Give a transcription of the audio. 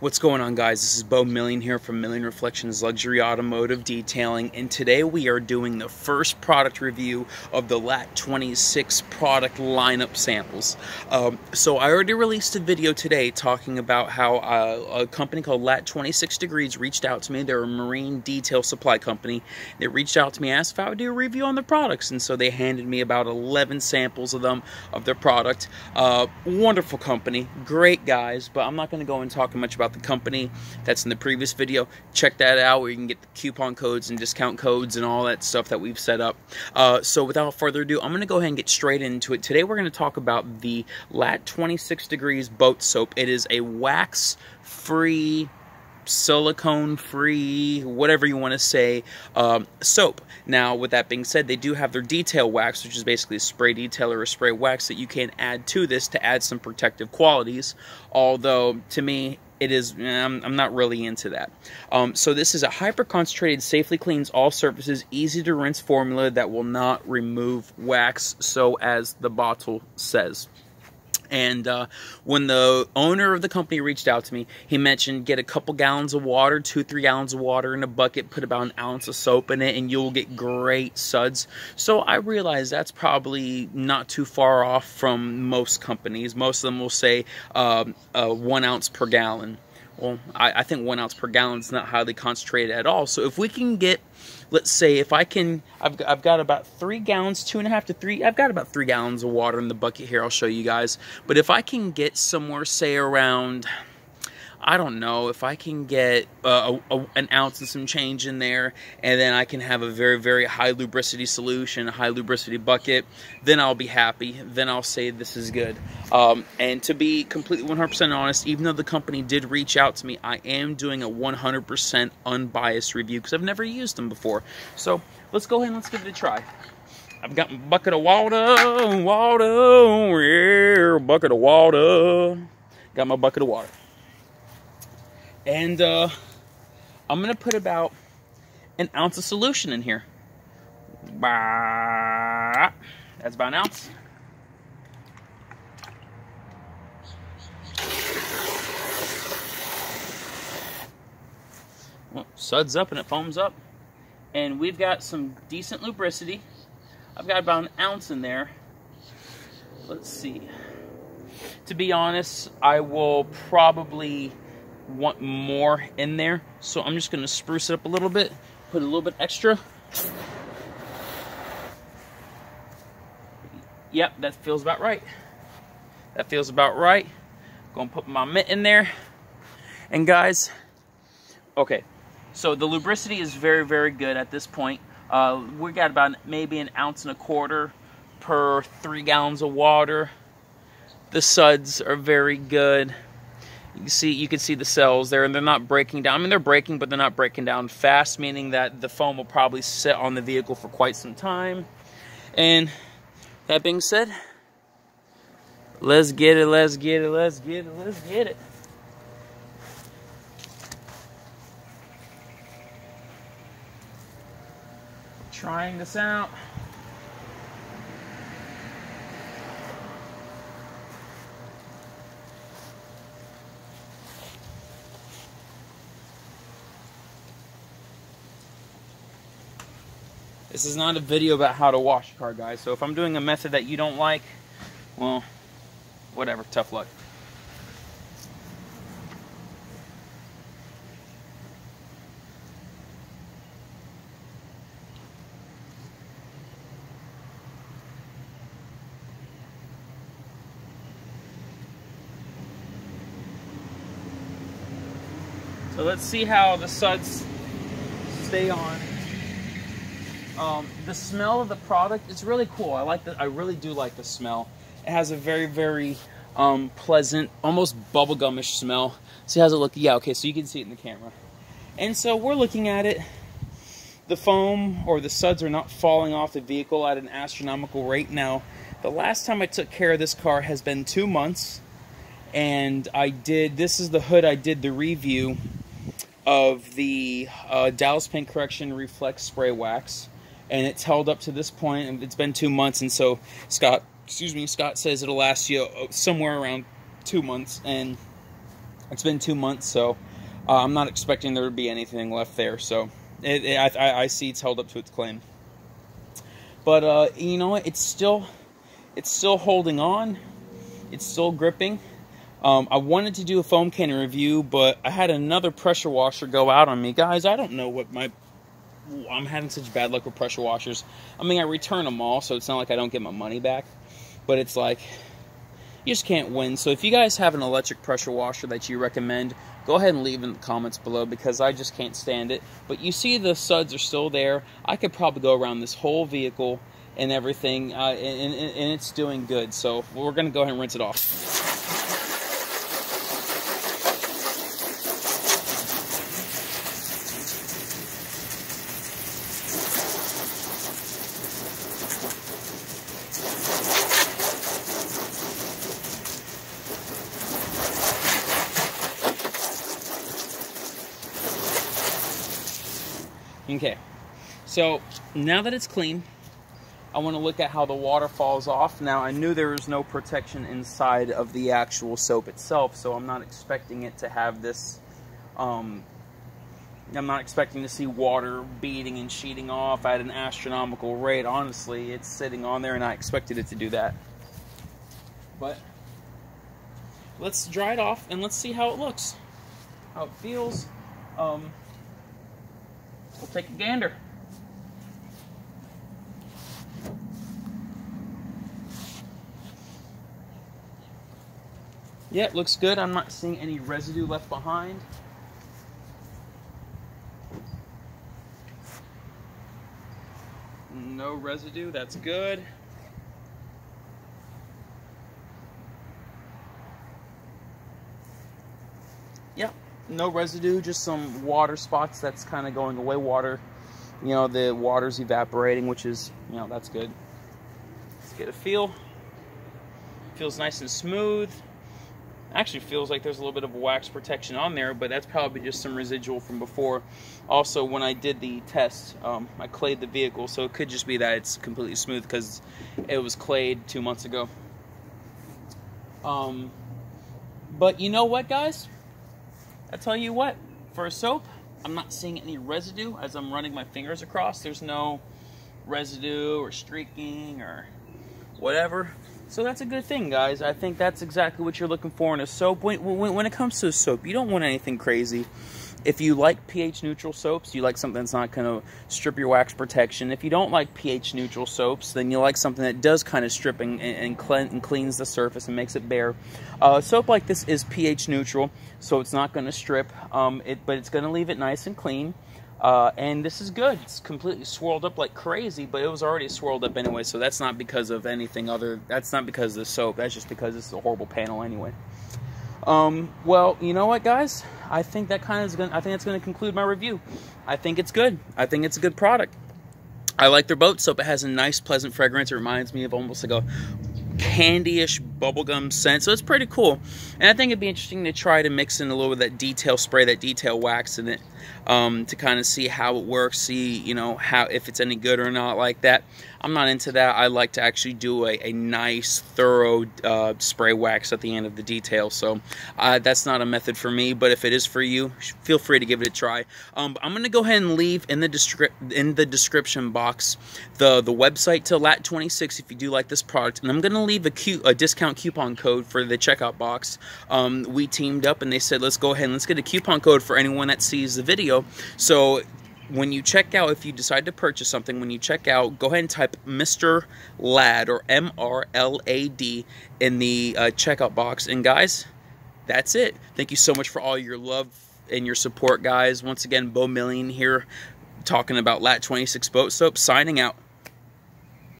What's going on, guys? This is B.million here from Million Reflections Luxury Automotive Detailing, and today we are doing the first product review of the LAT 26 product lineup samples. So I already released a video today talking about how a company called LAT 26 Degrees reached out to me. They're a marine detail supply company. They reached out to me, asked if I would do a review on the products, and so they handed me about 11 samples of their product. Wonderful company, great guys, but I'm not going to go and talk much about the company. That's in the previous video. Check that out where you can get the coupon codes and discount codes and all that stuff that we've set up. So without further ado, I'm going to go ahead and get straight into it. Today we're going to talk about the LAT 26 Degrees boat soap. It is a wax-free, silicone-free, whatever you want to say, soap. Now, with that being said, they do have their detail wax, which is basically a spray detail or a spray wax that you can add to this to add some protective qualities. Although, to me, it is, I'm not really into that. So this is a hyper-concentrated, safely cleans all surfaces, easy-to-rinse formula that will not remove wax, so as the bottle says. And when the owner of the company reached out to me, he mentioned get a couple gallons of water, 2-3 gallons of water in a bucket, put about an ounce of soap in it, and you'll get great suds. So I realized that's probably not too far off from most companies. Most of them will say 1 ounce per gallon. Well, I think 1 ounce per gallon is not highly concentrated at all. So if we can get, let's say, if I can, I've got about 3 gallons, 2.5 to 3, I've got about 3 gallons of water in the bucket here. I'll show you guys. But if I can get somewhere, say around, I don't know, if I can get an ounce and some change in there, and then I can have a very, very high lubricity solution, a high lubricity bucket, then I'll be happy. Then I'll say this is good. And to be completely 100% honest, even though the company did reach out to me, I am doing a 100% unbiased review because I've never used them before. So let's go ahead and let's give it a try. I've got my bucket of water, yeah, bucket of water. Got my bucket of water. And I'm going to put about an ounce of solution in here. That's about an ounce. Well, suds up and it foams up. And we've got some decent lubricity. I've got about an ounce in there. Let's see. To be honest, I will probably want more in there, so I'm just going to spruce it up a little bit, put a little bit extra. Yep, that feels about right. That feels about right. Going to put my mitt in there. And guys, okay, so the lubricity is very, very good at this point. We got about maybe 1.25 ounces per 3 gallons of water. The suds are very good. You can see the cells there, and they're not breaking down. I mean, they're breaking, but they're not breaking down fast, meaning that the foam will probably sit on the vehicle for quite some time. And that being said, let's get it, let's get it, let's get it, let's get it. Trying this out. This is not a video about how to wash a car, guys. So if I'm doing a method that you don't like, well, whatever, tough luck. So let's see how the suds stay on. The smell of the product is really cool. I really do like the smell. It has a very, very pleasant, almost bubblegumish smell. See how's it look? Yeah, okay, so you can see it in the camera. And so we're looking at it. The foam or the suds are not falling off the vehicle at an astronomical rate. Now, the last time I took care of this car has been 2 months, and this is the hood I did the review of the Dallas Paint Correction Reflex Spray Wax. And it's held up to this point, and it's been 2 months, and so Scott says it'll last you somewhere around 2 months, and It's been 2 months, so I'm not expecting there to be anything left there. So I see it's held up to its claim. But you know what? It's still holding on. It's still gripping. I wanted to do a foam cannon review, but I had another pressure washer go out on me. Guys, I don't know what I'm having such bad luck with pressure washers. I mean, I return them all, so it's not like I don't get my money back. But it's like, you just can't win. So if you guys have an electric pressure washer that you recommend, go ahead and leave in the comments below, because I just can't stand it. But you see the suds are still there. I could probably go around this whole vehicle and everything, and it's doing good. So we're going to go ahead and rinse it off. Okay, so now that it's clean, I want to look at how the water falls off. Now, I knew there was no protection inside of the actual soap itself, so I'm not expecting it to have this, I'm not expecting to see water beading and sheeting off at an astronomical rate. Honestly, it's sitting on there, and I expected it to do that. But let's dry it off, and let's see how it looks, how it feels. We'll take a gander. Yeah, it looks good. I'm not seeing any residue left behind. No residue, that's good. Yep. No residue, just some water spots that's kind of going away. Water, you know, the water's evaporating, which is, you know, that's good. Let's get a feel. Feels nice and smooth. Actually feels like there's a little bit of wax protection on there, but that's probably just some residual from before. Also, when I did the test, I clayed the vehicle, so it could just be that it's completely smooth because it was clayed 2 months ago. But you know what, guys? I tell you what, for a soap, I'm not seeing any residue as I'm running my fingers across. There's no residue or streaking or whatever. So that's a good thing, guys. I think that's exactly what you're looking for in a soap. When it comes to a soap, you don't want anything crazy. If you like pH-neutral soaps, you like something that's not going to strip your wax protection. If you don't like pH-neutral soaps, then you like something that does kind of strip and cleans the surface and makes it bare. Soap like this is pH-neutral, so it's not going to strip, but it's going to leave it nice and clean. And this is good. It's completely swirled up like crazy, but it was already swirled up anyway, so that's not because of anything other. That's not because of the soap. That's just because it's a horrible panel anyway. Well, you know what, guys? I think that kind of is I think that's going to conclude my review. I think it's good. I think it's a good product. I like their boat soap. It has a nice, pleasant fragrance. It reminds me of almost like a candy-ish bubblegum scent, so it's pretty cool. And I think it'd be interesting to try to mix in a little bit of that detail spray, that detail wax in it, to kind of see how it works, see, you know, how, if it's any good or not like that. I'm not into that. I like to actually do a nice, thorough spray wax at the end of the detail, so that's not a method for me, but if it is for you, feel free to give it a try. I'm going to go ahead and leave in the description box the website to Lat26 if you do like this product, and I'm going to leave a discount coupon code for the checkout box. We teamed up and they said, let's go ahead and let's get a coupon code for anyone that sees the video. So when you check out, if you decide to purchase something, when you check out, go ahead and type Mr. Lad or MRLAD in the checkout box. And guys, that's it. Thank you so much for all your love and your support, guys. Once again, B.million here talking about Lat26 boat soap, signing out.